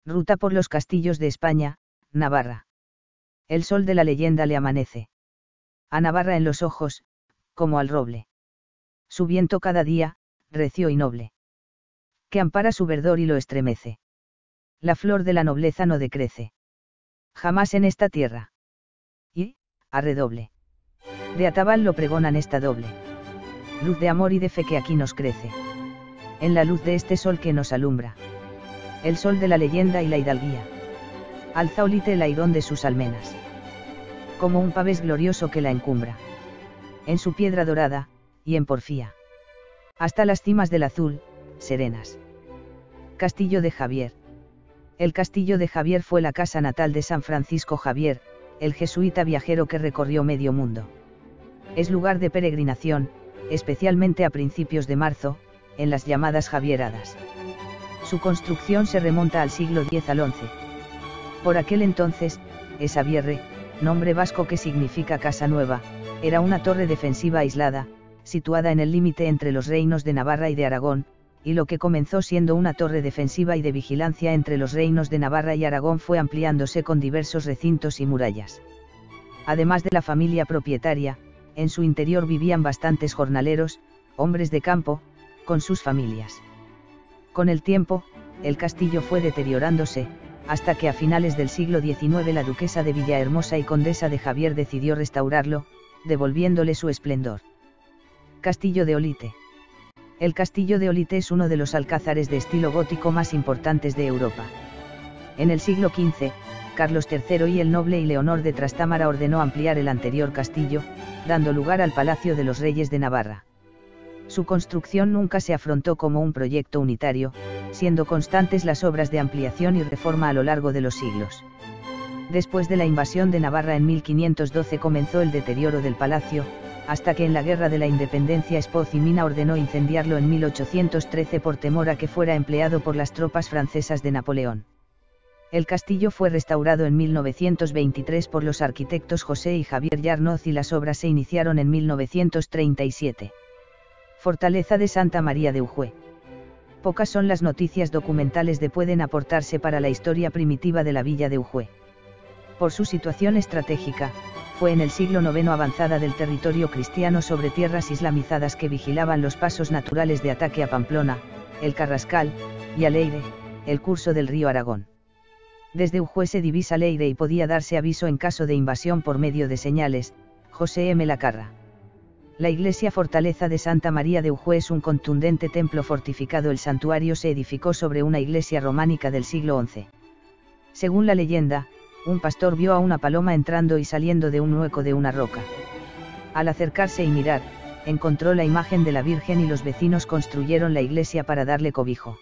Ruta por los castillos de España, Navarra. El sol de la leyenda le amanece a Navarra en los ojos, como al roble. Su viento cada día, recio y noble, que ampara su verdor y lo estremece. La flor de la nobleza no decrece jamás en esta tierra. Y, a redoble de atabal lo pregonan esta doble luz de amor y de fe que aquí nos crece. En la luz de este sol que nos alumbra, el sol de la leyenda y la hidalguía, alza Olite el airón de sus almenas, como un pavés glorioso que la encumbra, en su piedra dorada, y en porfía, hasta las cimas del azul, serenas. Castillo de Javier. El Castillo de Javier fue la casa natal de San Francisco Javier, el jesuita viajero que recorrió medio mundo. Es lugar de peregrinación, especialmente a principios de marzo, en las llamadas Javieradas. Su construcción se remonta al siglo X al XI. Por aquel entonces, Esabierre, nombre vasco que significa casa nueva, era una torre defensiva aislada, situada en el límite entre los reinos de Navarra y de Aragón, y lo que comenzó siendo una torre defensiva y de vigilancia entre los reinos de Navarra y Aragón fue ampliándose con diversos recintos y murallas. Además de la familia propietaria, en su interior vivían bastantes jornaleros, hombres de campo, con sus familias. Con el tiempo, el castillo fue deteriorándose, hasta que a finales del siglo XIX la duquesa de Villahermosa y condesa de Javier decidió restaurarlo, devolviéndole su esplendor. Castillo de Olite. El Castillo de Olite es uno de los alcázares de estilo gótico más importantes de Europa. En el siglo XV, Carlos III y el noble y Leonor de Trastámara ordenó ampliar el anterior castillo, dando lugar al Palacio de los Reyes de Navarra. Su construcción nunca se afrontó como un proyecto unitario, siendo constantes las obras de ampliación y reforma a lo largo de los siglos. Después de la invasión de Navarra en 1512 comenzó el deterioro del palacio, hasta que en la Guerra de la Independencia Espoz y Mina ordenó incendiarlo en 1813 por temor a que fuera empleado por las tropas francesas de Napoleón. El castillo fue restaurado en 1923 por los arquitectos José y Javier Yarnoz y las obras se iniciaron en 1937. Fortaleza de Santa María de Ujue. Pocas son las noticias documentales de pueden aportarse para la historia primitiva de la villa de Ujue. Por su situación estratégica, fue en el siglo IX avanzada del territorio cristiano sobre tierras islamizadas que vigilaban los pasos naturales de ataque a Pamplona, el Carrascal, y a Leire, el curso del río Aragón. Desde Ujue se divisa Leire y podía darse aviso en caso de invasión por medio de señales. José M. Lacarra. La iglesia fortaleza de Santa María de Ujue es un contundente templo fortificado. El santuario se edificó sobre una iglesia románica del siglo XI. Según la leyenda, un pastor vio a una paloma entrando y saliendo de un hueco de una roca. Al acercarse y mirar, encontró la imagen de la Virgen y los vecinos construyeron la iglesia para darle cobijo.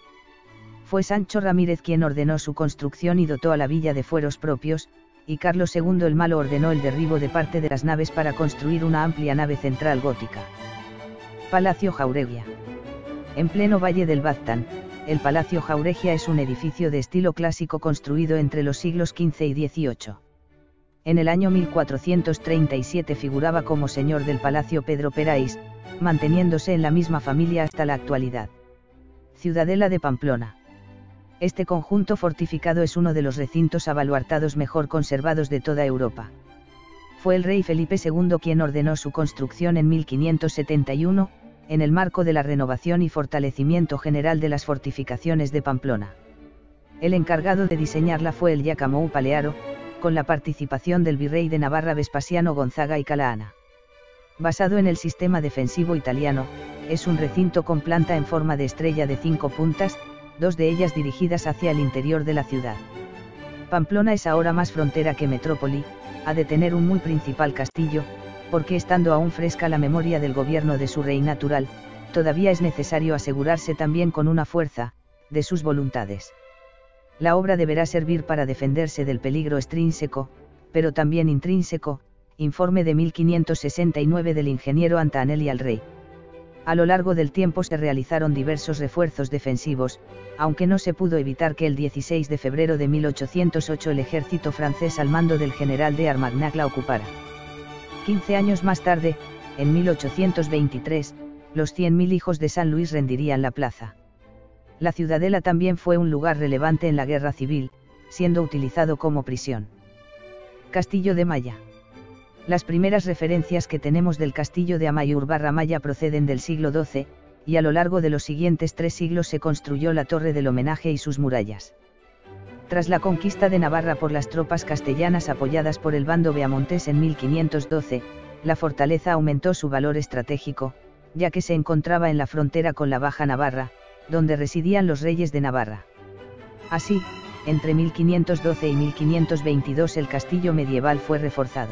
Fue Sancho Ramírez quien ordenó su construcción y dotó a la villa de fueros propios, y Carlos II el Malo ordenó el derribo de parte de las naves para construir una amplia nave central gótica. Palacio Jauregia. En pleno valle del Baztán, el Palacio Jauregia es un edificio de estilo clásico construido entre los siglos XV y XVIII. En el año 1437 figuraba como señor del Palacio Pedro Perais, manteniéndose en la misma familia hasta la actualidad. Ciudadela de Pamplona. Este conjunto fortificado es uno de los recintos abaluartados mejor conservados de toda Europa. Fue el rey Felipe II quien ordenó su construcción en 1571, en el marco de la renovación y fortalecimiento general de las fortificaciones de Pamplona. El encargado de diseñarla fue el Giacomo Palearo, con la participación del virrey de Navarra Vespasiano Gonzaga y Calaana. Basado en el sistema defensivo italiano, es un recinto con planta en forma de estrella de 5 puntas, 2 de ellas dirigidas hacia el interior de la ciudad. Pamplona es ahora más frontera que metrópoli, ha de tener un muy principal castillo, porque estando aún fresca la memoria del gobierno de su rey natural, todavía es necesario asegurarse también con una fuerza, de sus voluntades. La obra deberá servir para defenderse del peligro extrínseco, pero también intrínseco, informe de 1569 del ingeniero Antanelli al rey. A lo largo del tiempo se realizaron diversos refuerzos defensivos, aunque no se pudo evitar que el 16 de febrero de 1808 el ejército francés al mando del general de Armagnac la ocupara. 15 años más tarde, en 1823, los 100.000 hijos de San Luis rendirían la plaza. La ciudadela también fue un lugar relevante en la guerra civil, siendo utilizado como prisión. Castillo de Maya. Las primeras referencias que tenemos del castillo de Amaiur/Maya proceden del siglo XII, y a lo largo de los siguientes 3 siglos se construyó la Torre del Homenaje y sus murallas. Tras la conquista de Navarra por las tropas castellanas apoyadas por el bando beamontés en 1512, la fortaleza aumentó su valor estratégico, ya que se encontraba en la frontera con la Baja Navarra, donde residían los reyes de Navarra. Así, entre 1512 y 1522 el castillo medieval fue reforzado.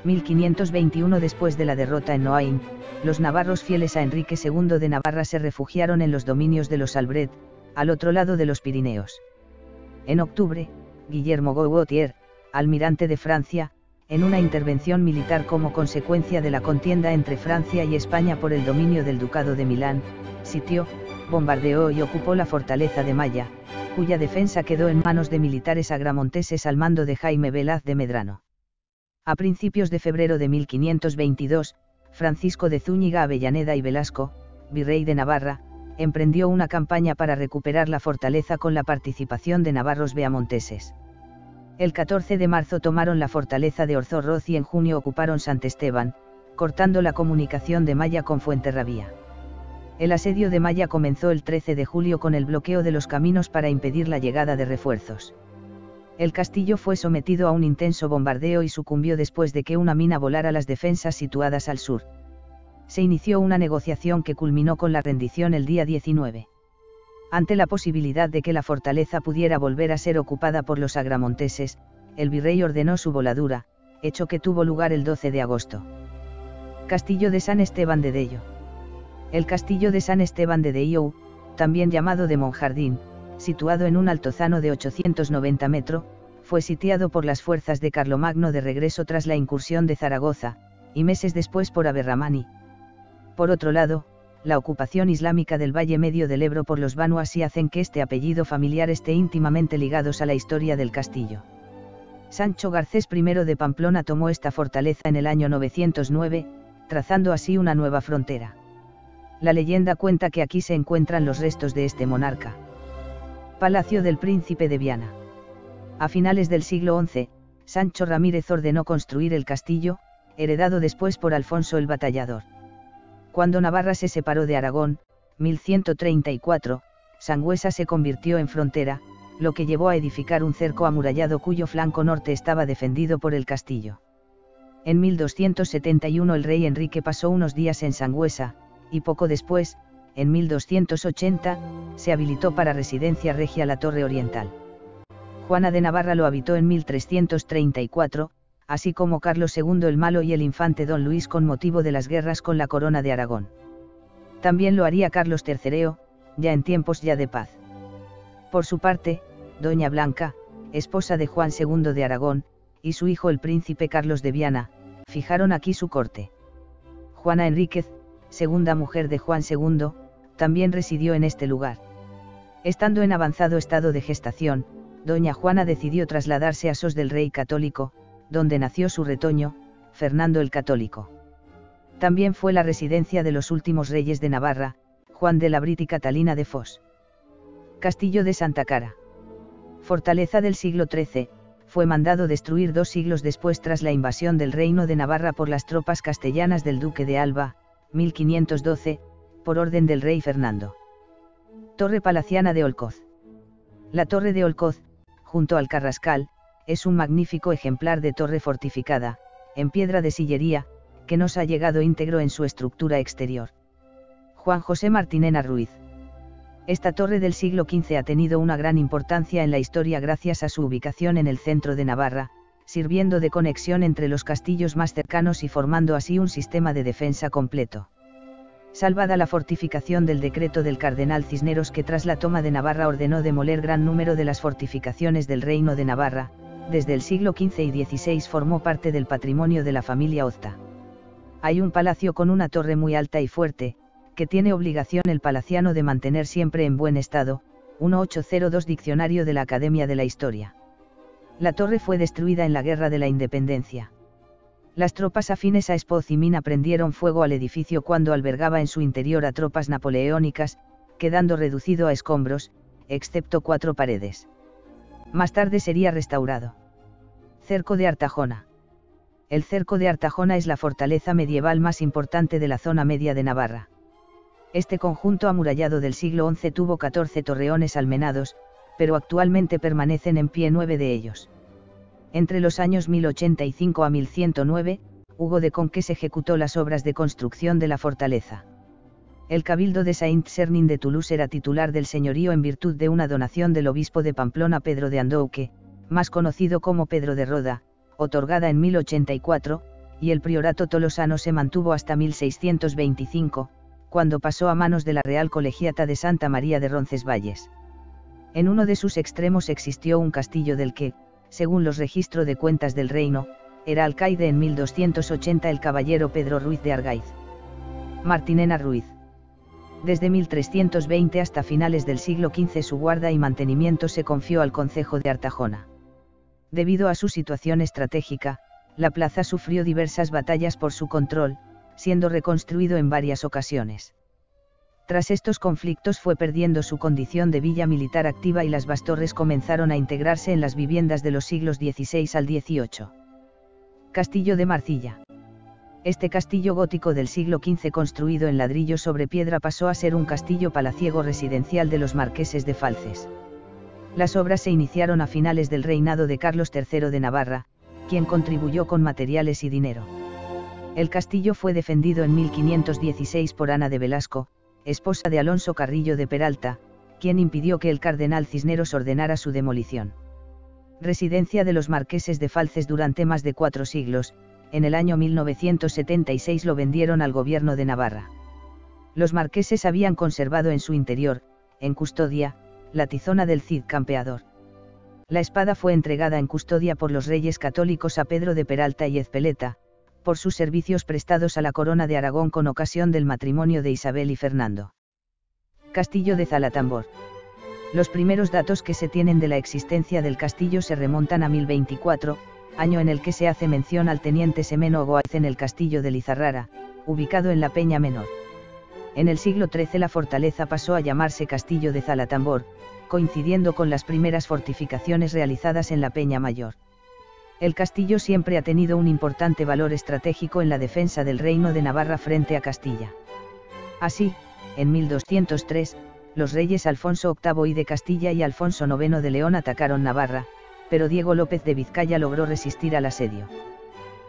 1521 Después de la derrota en Noain, los navarros fieles a Enrique II de Navarra se refugiaron en los dominios de los Albret, al otro lado de los Pirineos. En octubre, Guillermo Gautier, almirante de Francia, en una intervención militar como consecuencia de la contienda entre Francia y España por el dominio del Ducado de Milán, sitió, bombardeó y ocupó la fortaleza de Maya, cuya defensa quedó en manos de militares agramonteses al mando de Jaime Velaz de Medrano. A principios de febrero de 1522, Francisco de Zúñiga Avellaneda y Velasco, virrey de Navarra, emprendió una campaña para recuperar la fortaleza con la participación de navarros beamonteses. El 14 de marzo tomaron la fortaleza de Orzorroz y en junio ocuparon Sant Esteban, cortando la comunicación de Maya con Fuenterrabía. El asedio de Maya comenzó el 13 de julio con el bloqueo de los caminos para impedir la llegada de refuerzos. El castillo fue sometido a un intenso bombardeo y sucumbió después de que una mina volara las defensas situadas al sur. Se inició una negociación que culminó con la rendición el día 19. Ante la posibilidad de que la fortaleza pudiera volver a ser ocupada por los agramonteses, el virrey ordenó su voladura, hecho que tuvo lugar el 12 de agosto. Castillo de San Esteban de Dello. El castillo de San Esteban de Dello, también llamado de Monjardín, situado en un altozano de 890 metros, fue sitiado por las fuerzas de Carlomagno de regreso tras la incursión de Zaragoza, y meses después por Aberramani. Por otro lado, la ocupación islámica del Valle Medio del Ebro por los Banu Así hacen que este apellido familiar esté íntimamente ligados a la historia del castillo. Sancho Garcés I de Pamplona tomó esta fortaleza en el año 909, trazando así una nueva frontera. La leyenda cuenta que aquí se encuentran los restos de este monarca. Palacio del Príncipe de Viana. A finales del siglo XI, Sancho Ramírez ordenó construir el castillo, heredado después por Alfonso el Batallador. Cuando Navarra se separó de Aragón, 1134, Sangüesa se convirtió en frontera, lo que llevó a edificar un cerco amurallado cuyo flanco norte estaba defendido por el castillo. En 1271 el rey Enrique pasó unos días en Sangüesa, y poco después, en 1280, se habilitó para residencia regia la Torre Oriental. Juana de Navarra lo habitó en 1334, así como Carlos II el Malo y el infante Don Luis con motivo de las guerras con la Corona de Aragón. También lo haría Carlos III, ya en tiempos ya de paz. Por su parte, Doña Blanca, esposa de Juan II de Aragón, y su hijo el príncipe Carlos de Viana, fijaron aquí su corte. Juana Enríquez, segunda mujer de Juan II, también residió en este lugar. Estando en avanzado estado de gestación, doña Juana decidió trasladarse a Sos del Rey Católico, donde nació su retoño, Fernando el Católico. También fue la residencia de los últimos reyes de Navarra, Juan de la Brit y Catalina de Foix. Castillo de Santa Cara. Fortaleza del siglo XIII, fue mandado destruir 2 siglos después tras la invasión del Reino de Navarra por las tropas castellanas del Duque de Alba, 1512, por orden del rey Fernando. Torre Palaciana de Olcoz. La Torre de Olcoz, junto al Carrascal, es un magnífico ejemplar de torre fortificada, en piedra de sillería, que nos ha llegado íntegro en su estructura exterior. Juan José Martinena Ruiz. Esta torre del siglo XV ha tenido una gran importancia en la historia gracias a su ubicación en el centro de Navarra, sirviendo de conexión entre los castillos más cercanos y formando así un sistema de defensa completo. Salvada la fortificación del decreto del cardenal Cisneros que tras la toma de Navarra ordenó demoler gran número de las fortificaciones del Reino de Navarra, desde el siglo XV y XVI formó parte del patrimonio de la familia Ozta. Hay un palacio con una torre muy alta y fuerte, que tiene obligación el palaciano de mantener siempre en buen estado, 1802 Diccionario de la Academia de la Historia. La torre fue destruida en la Guerra de la Independencia. Las tropas afines a Espoz y Mina prendieron fuego al edificio cuando albergaba en su interior a tropas napoleónicas, quedando reducido a escombros, excepto 4 paredes. Más tarde sería restaurado. Cerco de Artajona. El cerco de Artajona es la fortaleza medieval más importante de la zona media de Navarra. Este conjunto amurallado del siglo XI tuvo 14 torreones almenados, pero actualmente permanecen en pie 9 de ellos. Entre los años 1085 a 1109, Hugo de Conques ejecutó las obras de construcción de la fortaleza. El cabildo de Saint-Sernin de Toulouse era titular del señorío en virtud de una donación del obispo de Pamplona Pedro de Andouque, más conocido como Pedro de Roda, otorgada en 1084, y el priorato tolosano se mantuvo hasta 1625, cuando pasó a manos de la Real Colegiata de Santa María de Roncesvalles. En uno de sus extremos existió un castillo del que, según los registros de cuentas del reino, era alcaide en 1280 el caballero Pedro Ruiz de Argaiz. Martinena Ruiz. Desde 1320 hasta finales del siglo XV su guarda y mantenimiento se confió al concejo de Artajona. Debido a su situación estratégica, la plaza sufrió diversas batallas por su control, siendo reconstruido en varias ocasiones. Tras estos conflictos fue perdiendo su condición de villa militar activa y las bastorres comenzaron a integrarse en las viviendas de los siglos XVI al XVIII. Castillo de Marcilla. Este castillo gótico del siglo XV construido en ladrillo sobre piedra pasó a ser un castillo palaciego residencial de los marqueses de Falces. Las obras se iniciaron a finales del reinado de Carlos III de Navarra, quien contribuyó con materiales y dinero. El castillo fue defendido en 1516 por Ana de Velasco, esposa de Alonso Carrillo de Peralta, quien impidió que el cardenal Cisneros ordenara su demolición. Residencia de los marqueses de Falces durante más de 4 siglos, en el año 1976 lo vendieron al gobierno de Navarra. Los marqueses habían conservado en su interior, en custodia, la tizona del Cid Campeador. La espada fue entregada en custodia por los reyes católicos a Pedro de Peralta y Ezpeleta, por sus servicios prestados a la corona de Aragón con ocasión del matrimonio de Isabel y Fernando. Castillo de Zalatambor. Los primeros datos que se tienen de la existencia del castillo se remontan a 1024, año en el que se hace mención al teniente Semeno Ogoaez en el castillo de Lizarrara, ubicado en la Peña Menor. En el siglo XIII la fortaleza pasó a llamarse Castillo de Zalatambor, coincidiendo con las primeras fortificaciones realizadas en la Peña Mayor. El castillo siempre ha tenido un importante valor estratégico en la defensa del reino de Navarra frente a Castilla. Así, en 1203, los reyes Alfonso VIII I de Castilla y Alfonso IX de León atacaron Navarra, pero Diego López de Vizcaya logró resistir al asedio.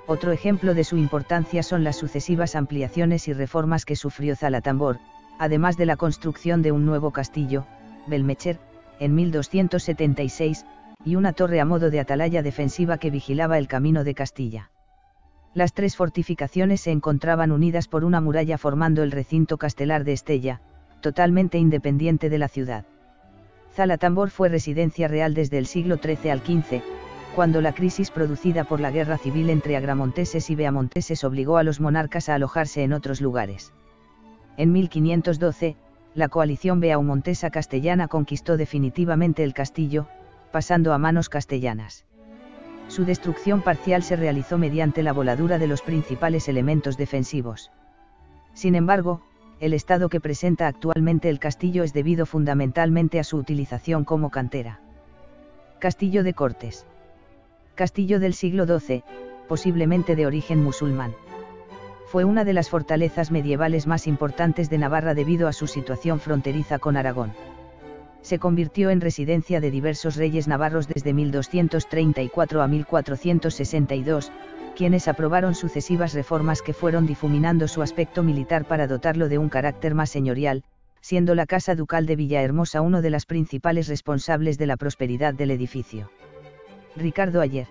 Otro ejemplo de su importancia son las sucesivas ampliaciones y reformas que sufrió Zalatambor, además de la construcción de un nuevo castillo, Belmecher, en 1276, y una torre a modo de atalaya defensiva que vigilaba el camino de Castilla. Las 3 fortificaciones se encontraban unidas por una muralla formando el recinto castelar de Estella, totalmente independiente de la ciudad. Zalatambor fue residencia real desde el siglo XIII al XV, cuando la crisis producida por la guerra civil entre agramonteses y beamonteses obligó a los monarcas a alojarse en otros lugares. En 1512, la coalición beaumontesa castellana conquistó definitivamente el castillo, pasando a manos castellanas. Su destrucción parcial se realizó mediante la voladura de los principales elementos defensivos. Sin embargo, el estado que presenta actualmente el castillo es debido fundamentalmente a su utilización como cantera. Castillo de Cortes. Castillo del siglo XII, posiblemente de origen musulmán. Fue una de las fortalezas medievales más importantes de Navarra debido a su situación fronteriza con Aragón. Se convirtió en residencia de diversos reyes navarros desde 1234 a 1462, quienes aprobaron sucesivas reformas que fueron difuminando su aspecto militar para dotarlo de un carácter más señorial, siendo la Casa Ducal de Villahermosa uno de las principales responsables de la prosperidad del edificio. Ricardo Ayer.